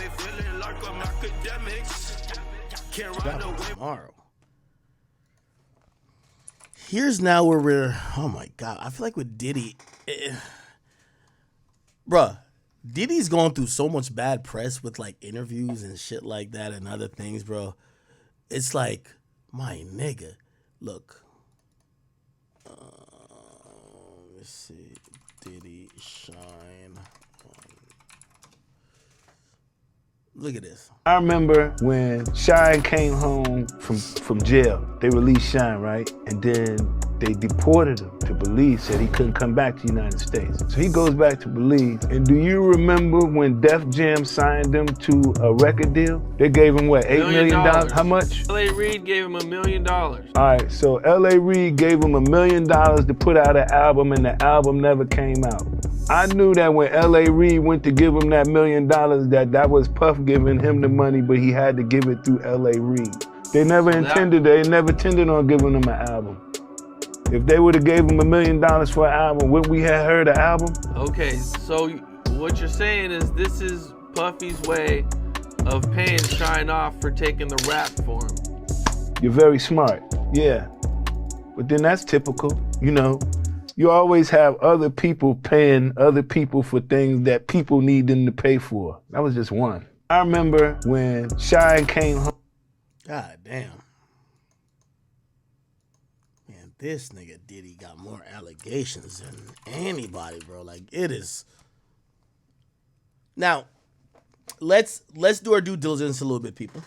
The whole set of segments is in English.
feeling like I'm Akademiks. Can't ride away tomorrow. Here's now where we're, oh my God, I feel like with Diddy, bruh, Diddy's going through so much bad press with like interviews and shit like that and other things, bro. It's like, my nigga, look. Let's see, Diddy shine. Look at this. I remember when Shine came home from jail. They released Shine, right? And then they deported him to Belize, said he couldn't come back to the United States. So he goes back to Belize. And do you remember when Def Jam signed him to a record deal? They gave him what, $8 million? How much? L.A. Reid gave him $1 million. All right, so L.A. Reid gave him $1 million to put out an album, and the album never came out. I knew that when L.A. Reid went to give him that $1 million, that was Puff giving him the money, but he had to give it through L.A. Reid. They never intended on giving him an album. If they would have gave him $1 million for an album, wouldn't we have heard an album? Okay, so what you're saying is this is Puffy's way of paying Shine off for taking the rap for him. You're very smart, yeah. But then that's typical, you know. You always have other people paying other people for things that people need them to pay for. That was just one. I remember when Shine came home. God damn. Man, this nigga Diddy got more allegations than anybody, bro. Like, it is. Now, let's do our due diligence a little bit, people.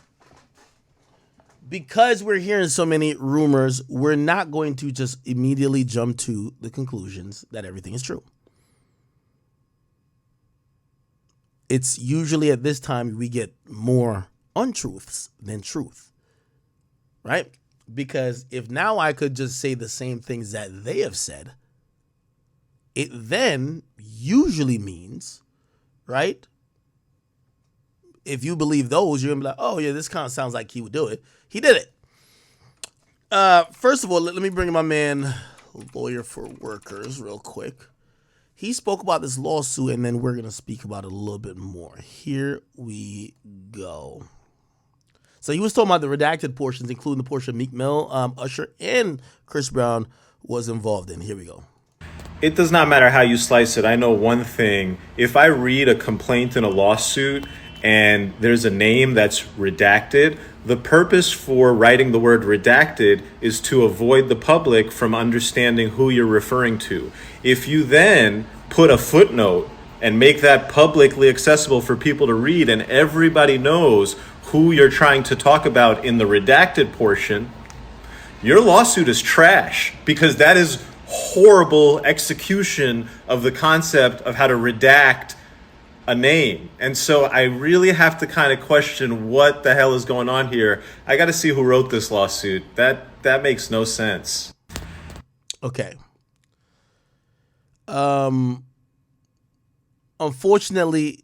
Because we're hearing so many rumors, we're not going to just immediately jump to the conclusions that everything is true. It's usually at this time we get more untruths than truth, right? Because if now I could just say the same things that they have said, it then usually means, right? If you believe those, you're going to be like, oh, yeah, this kind of sounds like he would do it. He did it. First of all, let me bring in my man, Lawyer for Workers, real quick. He spoke about this lawsuit, and then we're going to speak about it a little bit more. Here we go. So he was talking about the redacted portions, including the portion Meek Mill, Usher, and Chris Brown was involved in. Here we go. It does not matter how you slice it. I know one thing. If I read a complaint in a lawsuit and there's a name that's redacted, the purpose for writing the word redacted is to avoid the public from understanding who you're referring to. If you then put a footnote and make that publicly accessible for people to read and everybody knows who you're trying to talk about in the redacted portion, your lawsuit is trash, because that is horrible execution of the concept of how to redact a name. And so I really have to kind of question what the hell is going on here. I got to see who wrote this lawsuit. That makes no sense. Okay. Unfortunately,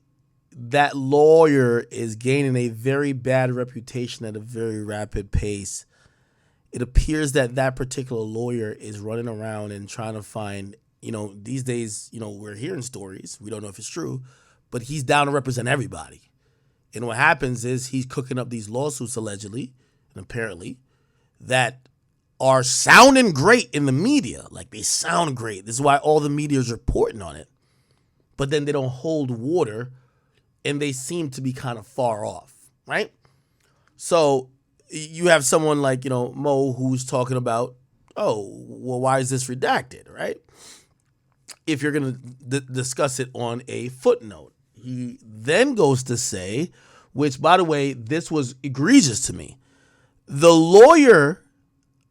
that lawyer is gaining a very bad reputation at a very rapid pace. It appears that that particular lawyer is running around and trying to find, these days, we're hearing stories. We don't know if it's true, but he's down to represent everybody. And what happens is he's cooking up these lawsuits allegedly and apparently that are sounding great in the media. Like, they sound great. This is why all the media is reporting on it. But then they don't hold water and they seem to be kind of far off, right? So you have someone like, Mo, who's talking about, oh, well, why is this redacted, right? If you're going to discuss it on a footnote. He then goes to say, which, by the way, this was egregious to me. The lawyer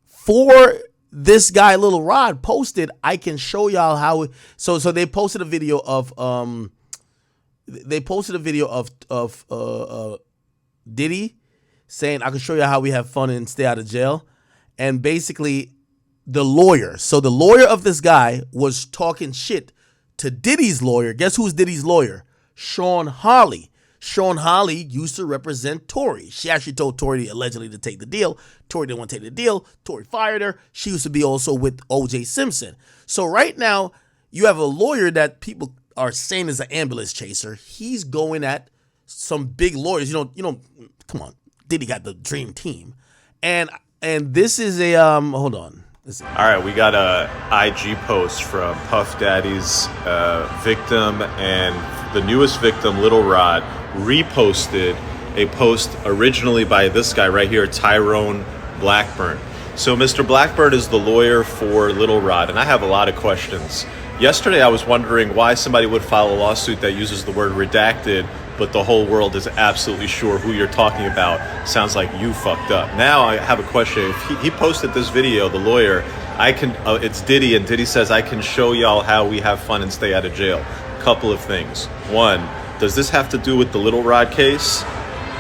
for this guy, Lil Rod, posted, I can show y'all how. So they posted a video of Diddy saying, I can show you how we have fun and stay out of jail. And basically the lawyer of this guy was talking shit to Diddy's lawyer. Guess who's Diddy's lawyer? Sean Hawley. Sean Hawley used to represent Tory. She actually told Tory allegedly to take the deal. Tory didn't want to take the deal. Tory fired her. She used to be also with O.J. Simpson. So right now, you have a lawyer that people are saying is an ambulance chaser. He's going at some big lawyers. Come on, Diddy got the dream team, and this is a hold on. All right, we got a IG post from Puff Daddy's victim, and the newest victim, Lil Rod, reposted a post originally by this guy right here, Tyrone Blackburn. So Mr. Blackburn is the lawyer for Lil Rod, and I have a lot of questions. Yesterday I was wondering why somebody would file a lawsuit that uses the word redacted, but the whole world is absolutely sure who you're talking about. Sounds like you fucked up. Now I have a question. If he posted this video, the lawyer, it's Diddy, and Diddy says, I can show y'all how we have fun and stay out of jail. Couple of things. One, does this have to do with the Lil Rod case?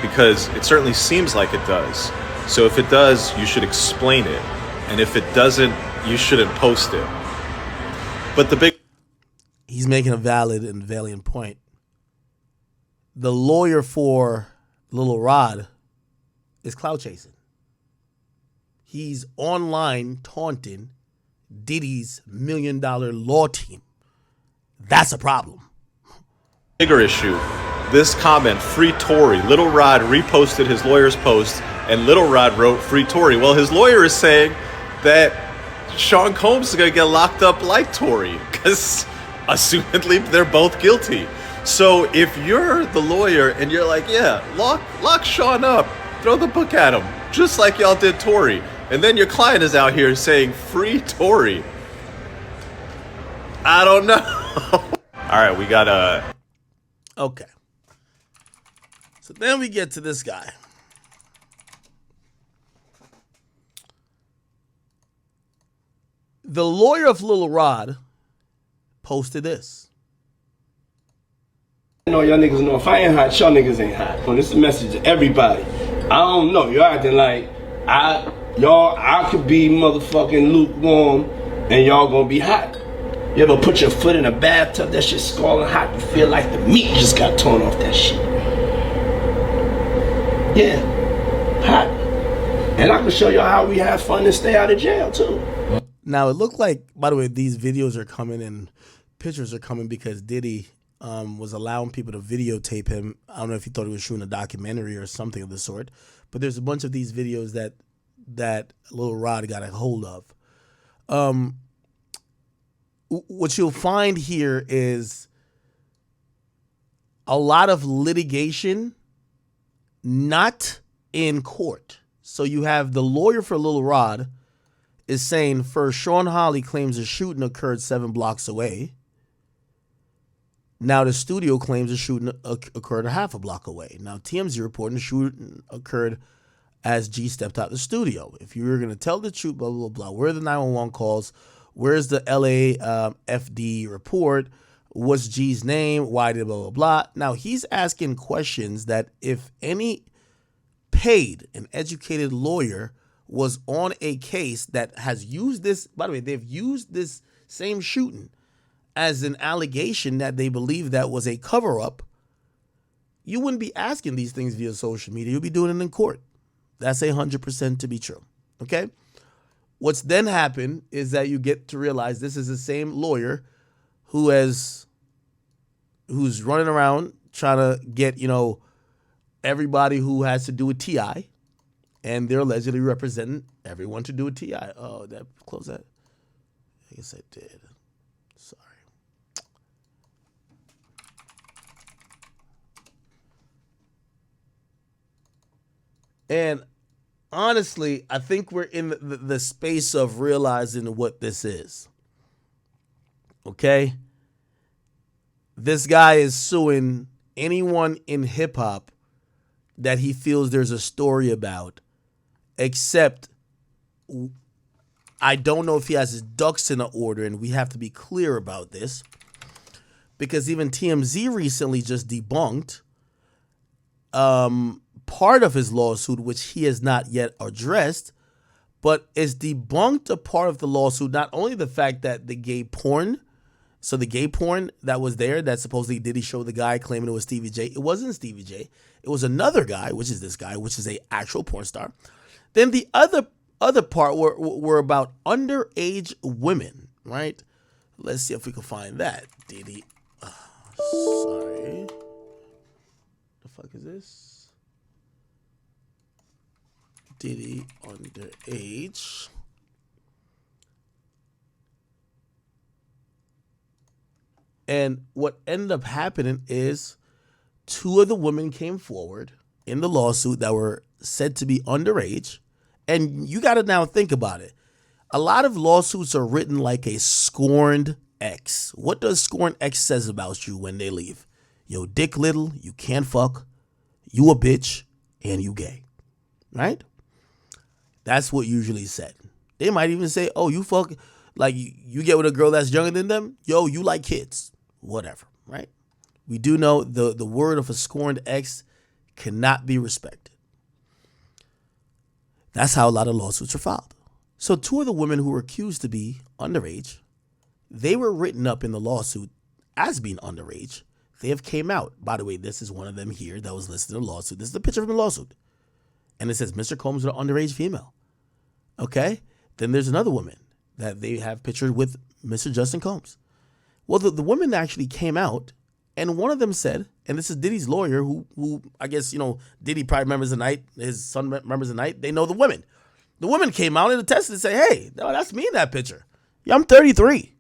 Because it certainly seems like it does. So if it does, you should explain it. And if it doesn't, you shouldn't post it. But he's making a valid and valiant point. The lawyer for Lil Rod is clout chasing. He's online taunting Diddy's $1 million law team. That's a problem. Bigger issue, this comment, free Tory. Lil Rod reposted his lawyer's post, and Lil Rod wrote free Tory. Well, his lawyer is saying that Sean Combs is going to get locked up like Tory, because assumedly they're both guilty. So if you're the lawyer and you're like, yeah, lock Sean up, throw the book at him, just like y'all did Tory, and then your client is out here saying free Tory, I don't know. All right, we got a... Okay. So then we get to this guy. The lawyer of Lil Rod posted this. I know y'all niggas know if I ain't hot, y'all niggas ain't hot. Well, this is a message to everybody. I don't know, y'all acting like I could be motherfucking lukewarm and y'all gonna be hot. You ever put your foot in a bathtub, that shit scalding hot, you feel like the meat just got torn off that shit. Yeah, hot. And I can show y'all how we have fun and stay out of jail too. Now, it looked like, by the way, these videos are coming and pictures are coming because Diddy was allowing people to videotape him. I don't know if he thought he was shooting a documentary or something of the sort, but there's a bunch of these videos that Lil Rod got a hold of. What you'll find here is a lot of litigation, not in court. So you have the lawyer for Lil Rod is saying, first, Sean Holly claims the shooting occurred 7 blocks away. Now the studio claims the shooting occurred a half a block away. Now TMZ reporting the shooting occurred as G stepped out the studio. If you were going to tell the truth, blah, blah, blah, where are the 911 calls? Where's the LAFD report? What's G's name? Why did blah, blah, blah? Now he's asking questions that if any paid and educated lawyer was on a case that has used this, by the way, they've used this same shooting as an allegation that they believe that was a cover-up, you wouldn't be asking these things via social media. You'll be doing it in court. That's 100% to be true, okay? What's then happened is that you get to realize this is the same lawyer who's running around trying to get, everybody who has to do with TI, and they're allegedly representing everyone to do with TI. Oh, did I close that? I guess I did. Sorry. And honestly, I think we're in the space of realizing what this is. Okay? This guy is suing anyone in hip-hop that he feels there's a story about, except I don't know if he has his ducks in order, and we have to be clear about this, because even TMZ recently just debunked part of his lawsuit, which he has not yet addressed, but is debunked a part of the lawsuit, not only the fact that the gay porn that was there, that supposedly Diddy showed the guy claiming it was Stevie J. It wasn't Stevie J. It was another guy, which is this guy, which is a actual porn star. Then the other part were about underage women, right? Let's see if we can find that. Diddy. Sorry. The fuck is this? Diddy underage. And what ended up happening is two of the women came forward in the lawsuit that were said to be underage. And you got to now think about it. A lot of lawsuits are written like a scorned ex. What does scorned ex says about you when they leave? Yo, dick little, you can't fuck, you a bitch, and you gay. Right? That's what usually said. They might even say, oh, you fuck, like you get with a girl that's younger than them. Yo, you like kids. Whatever, right? We do know the word of a scorned ex cannot be respected. That's how a lot of lawsuits are filed. So two of the women who were accused to be underage, they were written up in the lawsuit as being underage. They have came out. By the way, this is one of them here that was listed in the lawsuit. This is the picture from the lawsuit. And it says Mr. Combs was an underage female. Okay? Then there's another woman that they have pictured with Mr. Justin Combs. Well, the woman actually came out, and one of them said, and this is Diddy's lawyer, who I guess, Diddy probably remembers the night, his son remembers the night, they know the women. The woman came out and attested and said, hey, no, that's me in that picture. Yeah, I'm 33.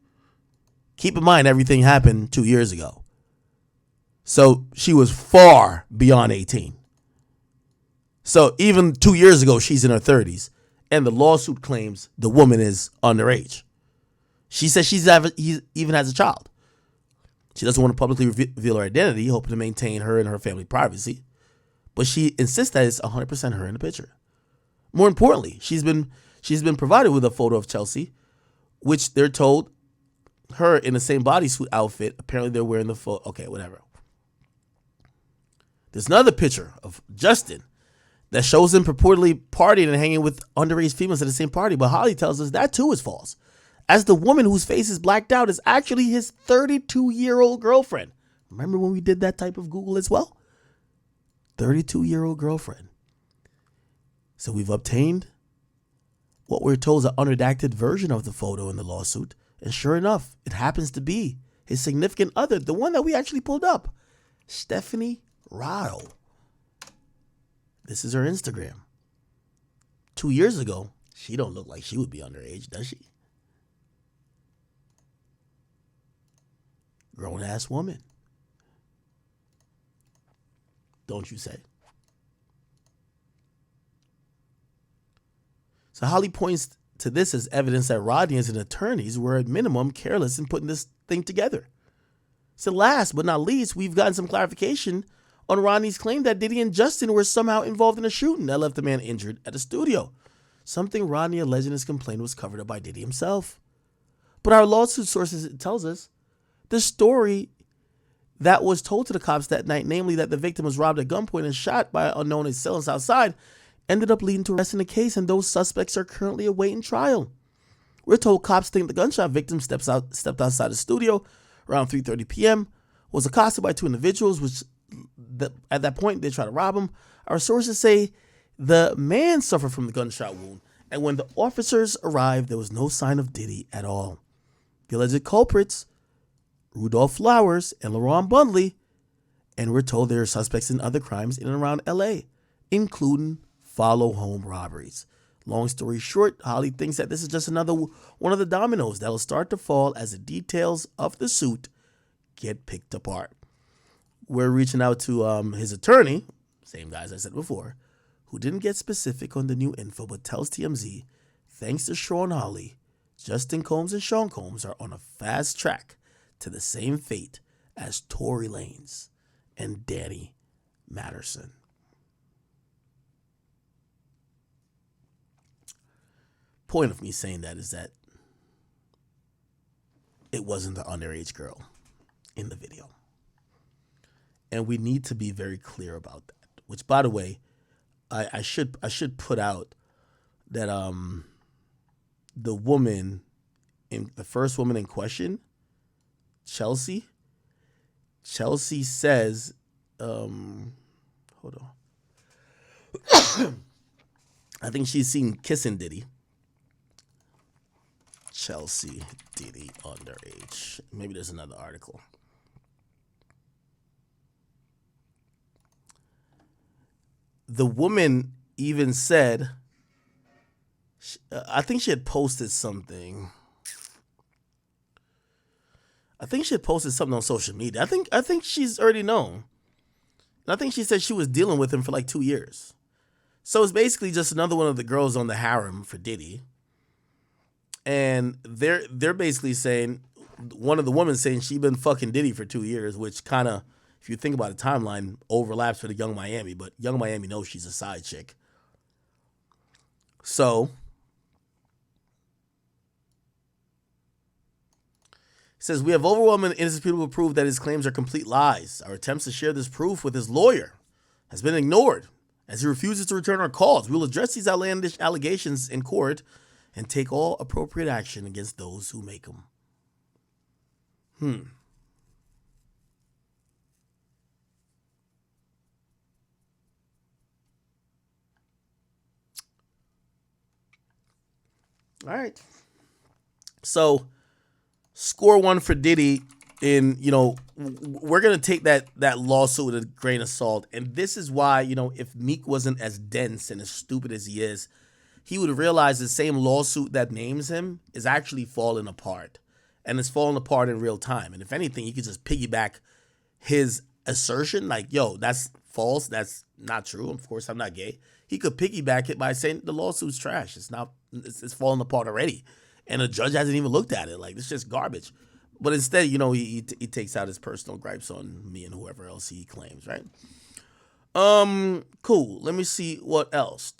Keep in mind, everything happened 2 years ago. So she was far beyond 18. So even 2 years ago, she's in her 30s, and the lawsuit claims the woman is underage. She says he even has a child. She doesn't want to publicly reveal her identity, hoping to maintain her and her family privacy. But she insists that it's 100% her in the picture. More importantly, she's been provided with a photo of Chelsea, which they're told her in the same bodysuit outfit. Apparently they're wearing the photo. Okay, whatever. There's another picture of Justin that shows him purportedly partying and hanging with underage females at the same party. But Holly tells us that too is false, as the woman whose face is blacked out is actually his 32-year-old girlfriend. Remember when we did that type of Google as well? 32-year-old girlfriend. So we've obtained what we're told is an unredacted version of the photo in the lawsuit. And sure enough, it happens to be his significant other, the one that we actually pulled up, Stephanie Rado. This is her Instagram. 2 years ago, she don't look like she would be underage, does she? Grown-ass woman. Don't you say? So Holly points to this as evidence that Rodney and his attorneys were at minimum careless in putting this thing together. So last but not least, we've gotten some clarification on Rodney's claim that Diddy and Justin were somehow involved in a shooting that left the man injured at a studio. Something Rodney alleged in his complaint was covered up by Diddy himself. But our lawsuit sources tells us the story that was told to the cops that night, namely that the victim was robbed at gunpoint and shot by an unknown assailants outside, ended up leading to arrest in the case, and those suspects are currently awaiting trial. We're told cops think the gunshot victim stepped outside the studio around 3:30 p.m., was accosted by two individuals, which at that point they try to rob him. Our sources say the man suffered from the gunshot wound, and when the officers arrived, there was no sign of Diddy at all. The alleged culprits, Rudolph Flowers and LaRon Bundley, and we're told there are suspects in other crimes in and around L.A., including follow home robberies. Long story short, Holly thinks that this is just another one of the dominoes that will start to fall as the details of the suit get picked apart. We're reaching out to his attorney, same guy as I said before, who didn't get specific on the new info but tells TMZ, thanks to Sean Holly, Justin Combs and Sean Combs are on a fast track to the same fate as Tory Lanez and Danny Matterson. Point of me saying that is that it wasn't the underage girl in the video. And we need to be very clear about that. Which, by the way, I should put out that the first woman in question, Chelsea says, hold on. I think she's seen kissing Diddy. Chelsea Diddy underage. Maybe there's another article. the woman even said, I think she had posted something. I think she had posted something on social media. I think she's already known. And I think she said she was dealing with him for like 2 years. So it's basically just another one of the girls on the harem for Diddy. And they're basically saying, one of the women saying she been fucking Diddy for 2 years, which kind of, if you think about the timeline, overlaps with the Young Miami. But Young Miami knows she's a side chick. So he says, we have overwhelming and indisputable proof that his claims are complete lies. Our attempts to share this proof with his lawyer has been ignored. As he refuses to return our calls, we will address these outlandish allegations in court and take all appropriate action against those who make them. All right. So, score one for Diddy. We're gonna take that lawsuit with a grain of salt, and this is why, if Meek wasn't as dense and as stupid as he is, he would realize the same lawsuit that names him is actually falling apart, and it's falling apart in real time. And if anything, he could just piggyback his assertion, like, "Yo, that's false. That's not true. Of course, I'm not gay." He could piggyback it by saying the lawsuit's trash. It's falling apart already, and the judge hasn't even looked at it. Like, it's just garbage. But instead, he takes out his personal gripes on me and whoever else he claims, right? Cool. Let me see what else.